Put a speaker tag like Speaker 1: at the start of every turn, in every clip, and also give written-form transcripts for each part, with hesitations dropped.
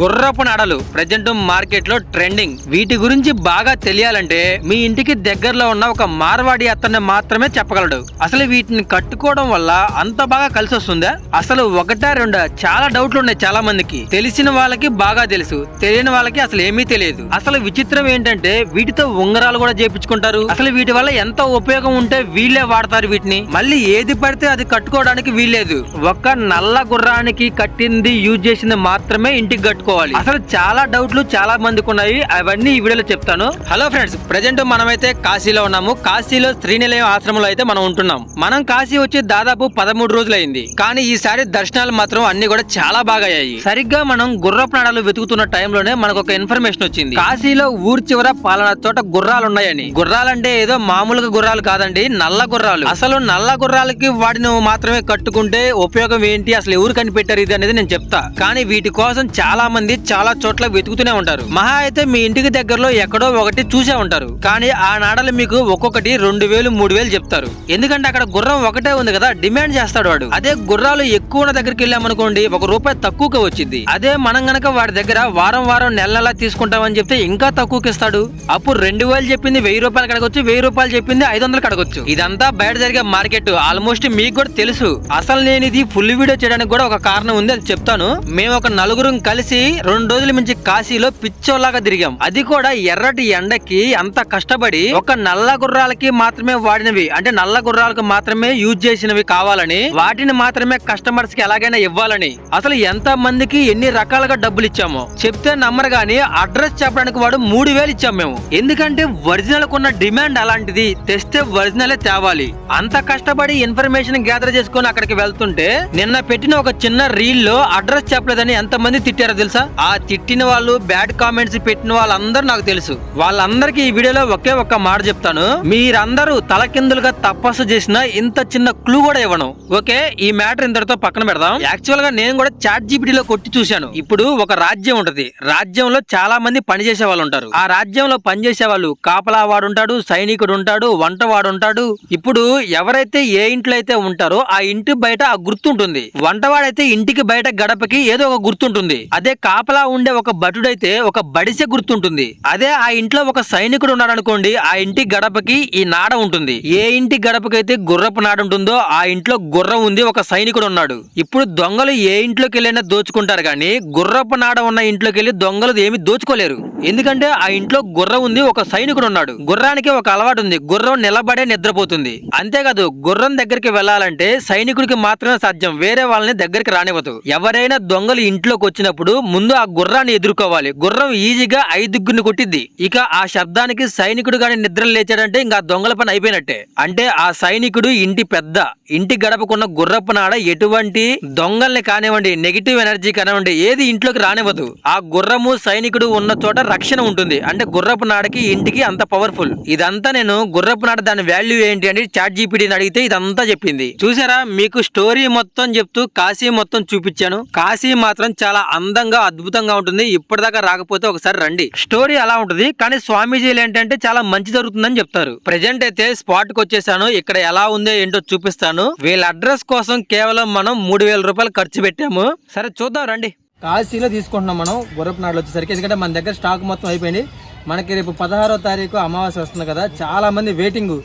Speaker 1: గుర్రపు నాడలు present market లో trending. వీటి గురించి బాగా తెలియాలంటే మీ ఇంటికి దగ్గరలో ఉన్న ఒక మార్వాడి అతన్ని మాత్రమే చెప్పగలడు. అసలు వీటిని కట్టుకోవడం వల్ల అంత బాగా కలిసి వస్తుందా? అసలు ఒకటా రెండా? చాలా డౌట్లు ఉన్నాయి చాలా మందికి. తెలిసిన వాళ్ళకి బాగా తెలుసు, తెలియని వాళ్ళకి అసలు ఏమీ తెలియదు. అసలు విచిత్రం ఏంటంటే వీటితో ఉంగరాలు కూడా చేపించుకుంటారు. అసలు వీటి వల్ల ఎంత ఉపయోగం ఉంటే వీళ్ళే వాడతారు వీటిని. మళ్ళీ ఏది పడితే అది కట్టుకోవడానికి వీల్లేదు. ఒక్క నల్ల గుర్రానికి కట్టింది యూజ్ చేసింది మాత్రమే ఇంటికి కట్టుకోవాలి. అసలు చాలా డౌట్లు చాలా మందికి ఉన్నాయి, అవన్నీ ఈ వీడియోలో చెప్తాను. హలో ఫ్రెండ్స్, ప్రెజెంట్ మనమైతే కాశీలో ఉన్నాము. కాశీలో శ్రీనిలయం ఆశ్రమంలో అయితే మనం ఉంటున్నాం. మనం కాశీ వచ్చి దాదాపు 13 రోజులైంది. కానీ ఈసారి దర్శనాలు మాత్రం అన్ని కూడా చాలా బాగా అయ్యాయి. సరిగ్గా మనం గుర్రపు నాడాలు వెతుకుతున్న టైంలోనే మనకు ఒక ఇన్ఫర్మేషన్ వచ్చింది. కాశీలో ఊరి చివర పాలనా చోట గుర్రాలు ఉన్నాయని. గుర్రాలంటే ఏదో మామూలుగా గుర్రాలు కాదండి, నల్ల గుర్రాలు. అసలు నల్ల గుర్రాలకి వాటిని మాత్రమే కట్టుకుంటే ఉపయోగం ఏంటి, అసలు ఎవరు కనిపెట్టారు ఇది అనేది నేను చెప్తా. కానీ వీటి కోసం చాలా మంది చాలా చోట్ల వెతుకుతూనే ఉంటారు. మహా అయితే మీ ఇంటికి దగ్గరలో ఎక్కడో ఒకటి చూసే ఉంటారు. కానీ ఆ నాడలు మీకు ఒక్కొక్కటి 2000 3000 చెప్తారు. ఎందుకంటే అక్కడ గుర్రం ఒకటే ఉంది కదా, డిమాండ్ చేస్తాడు వాడు. అదే గుర్రాలు ఎక్కువ ఉన్న దగ్గరికి వెళ్ళామనుకోండి, ₹1 తక్కువగా వచ్చింది. అదే మనం గనక వాడి దగ్గర వారం వారం నెల తీసుకుంటామని చెప్తే ఇంకా తక్కువకి ఇస్తాడు. అప్పుడు 2000 చెప్పింది ₹1000 కడగొచ్చు, ₹1000 చెప్పింది 500 కడగొచ్చు. ఇదంతా బయట జరిగే మార్కెట్. ఆల్మోస్ట్ మీకు కూడా తెలుసు. అసలు నేను ఇది ఫుల్ వీడియో చేయడానికి కూడా ఒక కారణం ఉంది, అది చెప్తాను. మేము ఒక 4 కలిసి 2 రోజుల మించి కాశీలో పిచ్చోలాగా తిరిగాం. అది కూడా ఎర్రటి ఎండకి అంత కష్టపడి ఒక నల్ల గుర్రాలకి మాత్రమే వాడినవి, అంటే నల్ల గుర్రాలకు మాత్రమే యూజ్ చేసినవి కావాలని, వాటిని మాత్రమే కస్టమర్స్ కి ఎలాగైనా ఇవ్వాలని. అసలు ఎంత మందికి ఎన్ని రకాలుగా డబ్బులు ఇచ్చామో చెప్తే నమ్మరు గానీ అడ్రస్ చెప్పడానికి వాడు 3000 ఇచ్చాం మేము. ఎందుకంటే ఒరిజినల్ కున్న డిమాండ్ అలాంటిది, తెస్తే ఒరిజినలే తేవాలి. అంత కష్టపడి ఇన్ఫర్మేషన్ గ్యాదర్ చేసుకుని అక్కడికి వెళ్తుంటే నిన్న పెట్టిన ఒక చిన్న రీల్ లో అడ్రస్ చెప్పలేదని ఎంత మంది తిట్టారో తెలుసా? ఆ తిట్టిన వాళ్ళు, బ్యాడ్ కామెంట్స్ పెట్టిన వాళ్ళందరూ నాకు తెలుసు. వాళ్ళందరికీ ఈ వీడియోలో ఒకే ఒక్క మాట చెప్తాను. మీరందరూ తలకిందులుగా తపస్సు చేసిన ఇంత చిన్న క్లూ కూడా ఇవ్వను. ఓకే, ఈ మ్యాటర్ ఇంతటితో పక్కన పెడదాం. యాక్చువల్ గా నేను కూడా ChatGPT లో కొట్టి చూశాను. ఇప్పుడు ఒక రాజ్యం ఉంటది. రాజ్యంలో చాలా మంది పనిచేసే వాళ్ళు ఉంటారు. ఆ రాజ్యంలో పనిచేసే వాళ్ళు కాపలా వాడు ఉంటాడు, సైనికుడు ఉంటాడు, వంట వాడు ఉంటాడు. ఇప్పుడు ఎవరైతే ఏ ఇంట్లో అయితే ఉంటారో ఆ ఇంటి బయట ఆ గుర్తుంటుంది. వంటవాడైతే ఇంటికి బయట గడపకి ఏదో ఒక గుర్తుంటుంది. అదే కాపలా ఉండే ఒక భటుడైతే ఒక బడిసె గుర్తుంటుంది. అదే ఆ ఇంట్లో ఒక సైనికుడు ఉన్నాడు అనుకోండి, ఆ ఇంటి గడపకి ఈ నాడ ఉంటుంది. ఏ ఇంటి గడపకైతే గుర్రపు నాడ ఉంటుందో ఆ ఇంట్లో గుర్రం ఉంది, ఒక సైనికుడు ఉన్నాడు. ఇప్పుడు దొంగలు ఏ ఇంట్లోకి వెళ్ళైనా దోచుకుంటారు కానీ గుర్రపు నాడ ఉన్న ఇంట్లోకి వెళ్ళి దొంగలు ఏమి దోచుకోలేరు. ఎందుకంటే ఆ ఇంట్లో గుర్రం ఉంది, ఒక సైనికుడు ఉన్నాడు. గుర్రానికి ఒక అలవాటు ఉంది, గుర్రం నిలబడే నిద్రపోతుంది. అంతేకాదు, గుర్రం దగ్గరికి వెళ్లాలంటే సైనికుడికి మాత్రమే సాధ్యం, వేరే వాళ్ళని దగ్గరికి రానివ్వదు. ఎవరైనా దొంగలు ఇంట్లోకి వచ్చినప్పుడు ముందు ఆ గుర్రాన్ని ఎదుర్కోవాలి. గుర్రం ఈజీగా 5 కొట్టిద్ది. ఇక ఆ శబ్దానికి సైనికుడు గాని నిద్ర లేచాడంటే ఇంకా దొంగల పని అయిపోయినట్టే. అంటే ఆ సైనికుడు ఇంటి పెద్ద. ఇంటి గడపకున్న గుర్రపు నాడ ఎటువంటి దొంగల్ని కానివ్వండి, నెగిటివ్ ఎనర్జీ కానివ్వండి, ఏది ఇంట్లోకి రానివ్వదు. ఆ గుర్రము సైనికుడు ఉన్న చోట రక్షణ ఉంటుంది. అంటే గుర్రపు నాడకి ఇంటికి అంత పవర్ఫుల్. ఇదంతా నేను గుర్రపు నాడ దాని వాల్యూ ఏంటి అని ChatGPTని అడిగితే ఇదంతా చెప్పింది. చూసారా, మీకు స్టోరీ మొత్తం చెప్తూ కాశీ మొత్తం చూపించాను. కాశీ మాత్రం చాలా అందంగా అద్భుతంగా ఉంటుంది. ఇప్పటిదాకా రాకపోతే ఒకసారి రండి. స్టోరీ అలా ఉంటుంది, కానీ స్వామీజీలు ఏంటంటే చాలా మంచి జరుగుతుందని చెప్తారు. ప్రెజెంట్ అయితే స్పాట్ కి వచ్చేసాను. ఇక్కడ ఎలా ఉందో ఏంటో చూపిస్తాను. వీళ్ళ అడ్రస్ కోసం కేవలం మనం ₹3000 ఖర్చు పెట్టాము. సరే చూద్దాం రండి. కాశీలో తీసుకుంటున్నాం మనం గుర్రపు నాడలు వచ్చేసరికి. ఎందుకంటే మన దగ్గర స్టాక్ మొత్తం అయిపోయింది. మనకి రేపు 16వ తారీఖు అమావాస్య వస్తుంది కదా, చాలా మంది వెయిటింగ్,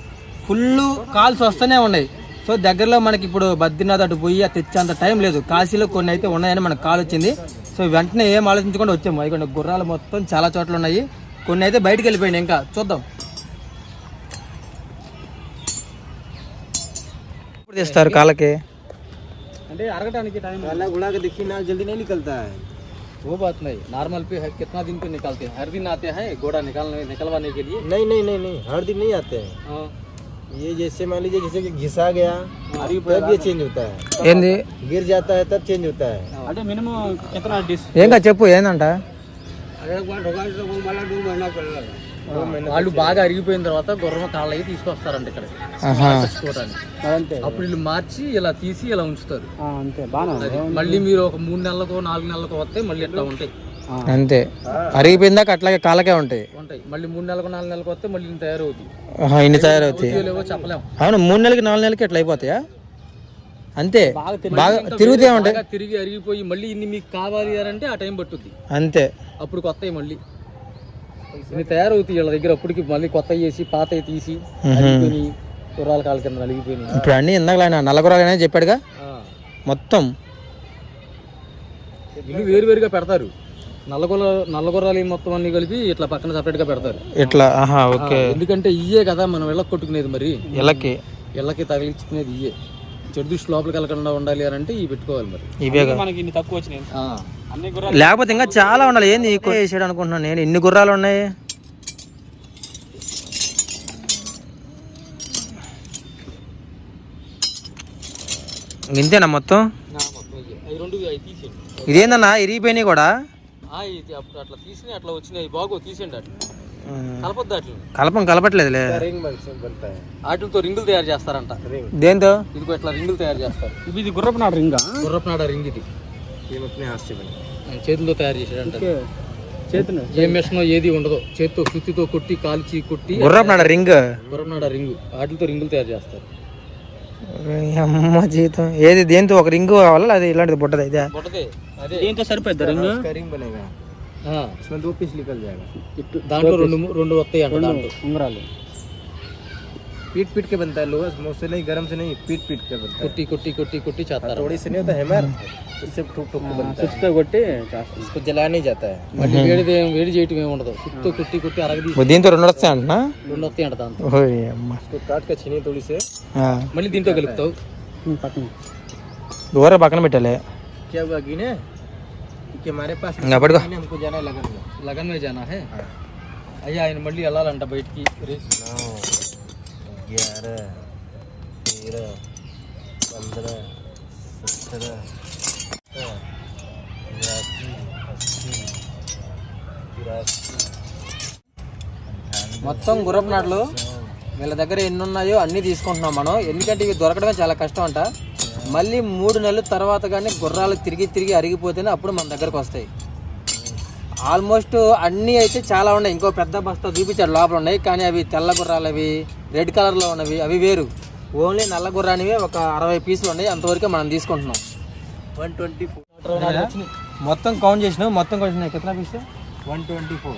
Speaker 1: ఫుల్ కాల్స్ వస్తూనే ఉన్నాయి. సో దగ్గరలో మనకి ఇప్పుడు బద్రీనాథ్ అటు పోయి తెచ్చేంత టైం లేదు. కాశీలో కొన్ని అయితే ఉన్నాయని మనకు కాల్ వచ్చింది. సో వెంటనే ఏం ఆలోచించకుండా వచ్చాము. ఇక్కడ గుర్రాలు మొత్తం చాలా చోట్ల ఉన్నాయి, కొన్ని అయితే బయటకు వెళ్ళిపోయినాయి. ఇంకా చూద్దాం. ఇప్పుడు తీస్తారు కాళ్ళకి అంటే అరగటానికి టైం उड़ा के देखिए ना, जल्दी नहीं निकलता है. वो बात नहीं, नॉर्मल पे है कितना दिन पे निकालते हैं? हर दिन आते हैं घोड़ा निकलवाने के लिए? नहीं नहीं नहीं नहीं, हर दिन नहीं आते हैं. ये जैसे मान लीजिए जैसे कि घिसा गया तब ये चेंज होता है, गिर जाता है तब चेंज होता है. అంటే మినిమం कितना डिस ఏంగా చెప్పు ఏందంట? వాళ్ళు బాగా అరిగిపోయిన తర్వాత గుర్రం కాళ్ళకి తీసుకొస్తారంట ఇక్కడ. అప్పుడు వీళ్ళు మార్చి ఇలా తీసి ఇలా ఉంచుతారు. మళ్ళీ మీరు ఒక 3 నెలలకు 4 నెలలకు వస్తే మళ్ళీ ఇట్లా ఉంటాయి. అంతే, అరిగిపోయిందాక అట్లాగే కాళ్ళకే ఉంటాయి. మళ్ళీ 3 నెలలకు 4 నెలలకు వస్తే మళ్ళీ తయారవుతాయి. ఇన్ని తయారవుతాయి చెప్పలేము. అవును, 3 నెలలకి 4 నెలలకి ఎట్లా అయిపోతాయా? అంతే బాగా తిరుగుతూ ఉంటాయి,
Speaker 2: తిరిగి అరిగిపోయి మళ్ళీ ఇన్ని మీకు కావాలి అంటే ఆ టైం పట్టుద్ది
Speaker 1: అంతే.
Speaker 2: అప్పుడు కొత్తవి మళ్ళీ ఇన్ని తయారవుతాయి వీళ్ళ దగ్గర. అప్పటికి మళ్ళీ కొత్త వేసి పాతవి తీసి అరిగిపోయి గుర్రాల కాళ్ళ కింద అలిగిపోయినాయి.
Speaker 1: ఇప్పుడు అన్ని ఇందాక నల్లగుర్రాలనే చెప్పాడుగా మొత్తం
Speaker 2: ఇల్లు వేరువేరుగా పెడతారు. నల్లగుర్రాలు మొత్తం అన్ని కలిపి ఇట్లా పక్కన సపరేట్ గా పెడతారు
Speaker 1: ఇట్లా. ఓకే,
Speaker 2: ఎందుకంటే ఇయ్యే కదా మనం ఇళ్ళకి కొట్టుకునేది, మరి ఇళ్ళకి తగిలించుకునేది ఇయ్యే. చెడు దృష్టి లోపలికి వెళ్ళకుండా ఉండాలి అని అంటే ఇవి పెట్టుకోవాలి. మరి ఇవే మనకి ఇన్ని తక్కువ వచ్చినాయి,
Speaker 1: లేకపోతే ఇంకా చాలా ఉండాలి. ఏంది ఎక్కువ వేసాడు అనుకుంటున్నాను నేను. ఇన్ని గుర్రాలు ఉన్నాయి. ఇంతేనా మొత్తం? ఇదేందన్నా ఇరిగిపోయినాయి కూడా?
Speaker 2: అట్లా తీసినాయి, అట్లా వచ్చినాయి. బాగో తీసేయండి. అట్లా కలపొద్దు, అట్లా
Speaker 1: కలపట్లేదులే.
Speaker 2: వాటితో రింగులు తయారు చేస్తారంట.
Speaker 1: దేంతో?
Speaker 2: ఇదిగో ఇట్లా రింగులు తయారు చేస్తారు. ఇది గుర్రపునాడ రింగ్. గుర్రపునాడ రింగ్ ఇది చేతులతో తయారు చేసాడంట. ఏ మిషన్ ఏది ఉండదు, చేతితో సుత్తితో కొట్టి కాల్చి కొట్టి
Speaker 1: గుర్రపునాడ రింగ్.
Speaker 2: వాటితో రింగులు తయారు చేస్తారు.
Speaker 1: అమ్మ జీతం. ఏది దేంతో? ఒక రింగ్ కావాలా? అది ఇలాంటిది బుట్టది? ఇదే
Speaker 2: అదే దీంతో సరిపోద్ది రింగ్. దాంట్లో రెండు వస్తాయి అంట ఉంగరాలు.
Speaker 3: पीट पीट के बनता है लोहा, मुंह से नहीं, गरम से नहीं, पीट पीट के बनता है.
Speaker 2: कुट्टी कुट्टी कुट्टी कुट्टी चाहता है.
Speaker 3: थोड़ी से नहीं होता हैमर, इससे ठुक ठुक के बनता है.
Speaker 2: सुत्तो कुट्टी
Speaker 3: इसको जलाया नहीं जाता है.
Speaker 2: మళ్ళీ వేడి చేయటం ఏమి ఉండదు. సుత్తో కుట్టి కుట్టి అరగది.
Speaker 1: దీంతో రెండు వస్తాయి అంటనా?
Speaker 2: రెండు వస్తాయి అంట దాంతో.
Speaker 3: इसको काट के छीनी थोड़ी से,
Speaker 2: మళ్ళీ దీంతో కలుపుతావు. పక్కన
Speaker 1: దూరం పక్కన పెట్టాలి.
Speaker 3: क्या हुआ गिने कि हमारे पास हमको जाना है लगन में.
Speaker 2: लगन में जाना है. అయ్యా ఆయన మళ్ళీ వెళ్ళాలంట బయటికి.
Speaker 3: 11, 13, 15, 17, 83,
Speaker 2: మొత్తం గుర్రపునాట్లు వీళ్ళ దగ్గర ఎన్ని ఉన్నాయో అన్ని తీసుకుంటున్నాం మనం. ఎందుకంటే ఇవి దొరకడమే చాలా కష్టం అంట. మళ్ళీ 3 నెలల తర్వాత కానీ గుర్రాలు తిరిగి తిరిగి అరిగిపోతేనే అప్పుడు మన దగ్గరకు వస్తాయి. ఆల్మోస్ట్ అన్నీ అయితే చాలా ఉన్నాయి. ఇంకో పెద్ద బస్తా చూపించాడు లోపల ఉన్నాయి, కానీ అవి తెల్ల గుర్రాలు, అవి రెడ్ కలర్లో ఉన్నవి, అవి వేరు. ఓన్లీ నల్ల గుర్రానివే ఒక 60 పీసులు ఉన్నాయి. అంతవరకే మనం తీసుకుంటున్నాం.
Speaker 3: 124
Speaker 1: మొత్తం కౌంట్ చేసినావు? మొత్తం కొట్టినాయి కిतना పీస్?
Speaker 3: 124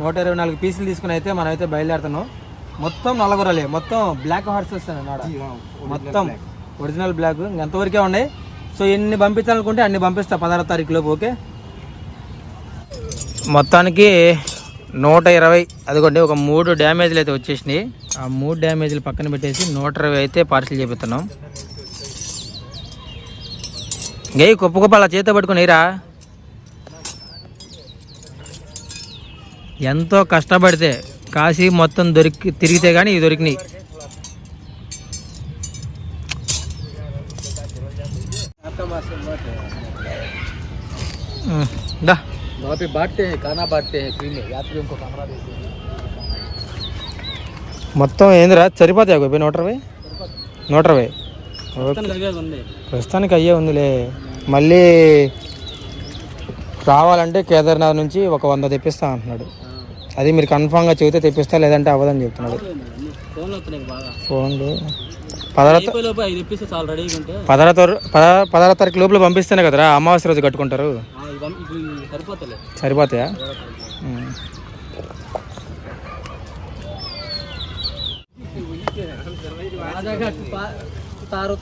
Speaker 1: 124 పీసులు తీసుకుని అయితే మనం అయితే బయలుదేరుతున్నాం. మొత్తం నల్లగుర్రాలే, మొత్తం బ్లాక్ హార్సెస్ అన్నమాట. మొత్తం ఒరిజినల్ బ్లాక్. ఎంతవరకే ఉన్నాయి. సో ఎన్ని పంపించాలనుకుంటే అన్ని పంపిస్తా 16వ తారీఖు లోపు. ఓకే, మొత్తానికి 120. అదిగోండి ఒక 3 డ్యామేజ్లు అయితే వచ్చేసినాయి. ఆ 3 డ్యామేజ్లు పక్కన పెట్టేసి 120 అయితే పార్సిల్ చేపిస్తున్నాం. గై కుప్ప అలా చేత పట్టుకునిరా. ఎంతో కష్టపడితే కాశీ మొత్తం తిరిగితే కానీ ఇవి దొరికినాయి. దా
Speaker 2: वहाँ पे बांटते हैं, खाना बांटते हैं फ्री में, यात्रियों को कमरा देते हैं.
Speaker 1: మొత్తం ఏందిరా సరిపోతాయి? 120 ప్రస్తుతానికి అయ్యే ఉందిలే. మళ్ళీ రావాలంటే కేదార్నాథ్ నుంచి ఒక 100 తెప్పిస్తా అంటున్నాడు. అది మీరు కన్ఫామ్గా చెబితే తెప్పిస్తా, లేదంటే అవ్వదని చెప్తున్నాడు. ఫోన్లు 16వ తారీఖు లోపల పంపిస్తేనే కదరా అమావాస్య రోజు కట్టుకుంటారు. సరిపోతాయా?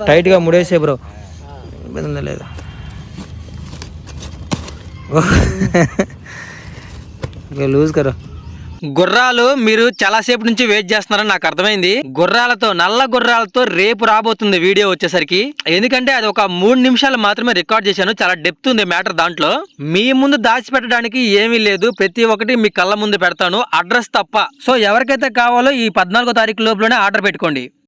Speaker 1: టైట్గా ముడేసే బ్రో, ఇబ్బంది లేదా? లూజ్ కరో. గుర్రాలు మీరు చాలా సేపు నుంచి వెయిట్ చేస్తున్నారని నాకు అర్థమైంది. గుర్రాలతో, నల్ల గుర్రాలతో రేపు రాబోతుంది వీడియో వచ్చేసరికి. ఎందుకంటే అది ఒక 3 నిమిషాలు మాత్రమే రికార్డ్ చేశాను. చాలా డెప్త్ ఉంది మ్యాటర్ దాంట్లో. మీ ముందు దాచిపెట్టడానికి ఏమీ లేదు, ప్రతి ఒక్కటి మీ కళ్ళ ముందు పెడతాను, అడ్రస్ తప్ప. సో ఎవరికైతే కావాలో ఈ 14వ తారీఖు లోపలనే ఆర్డర్ పెట్టుకోండి.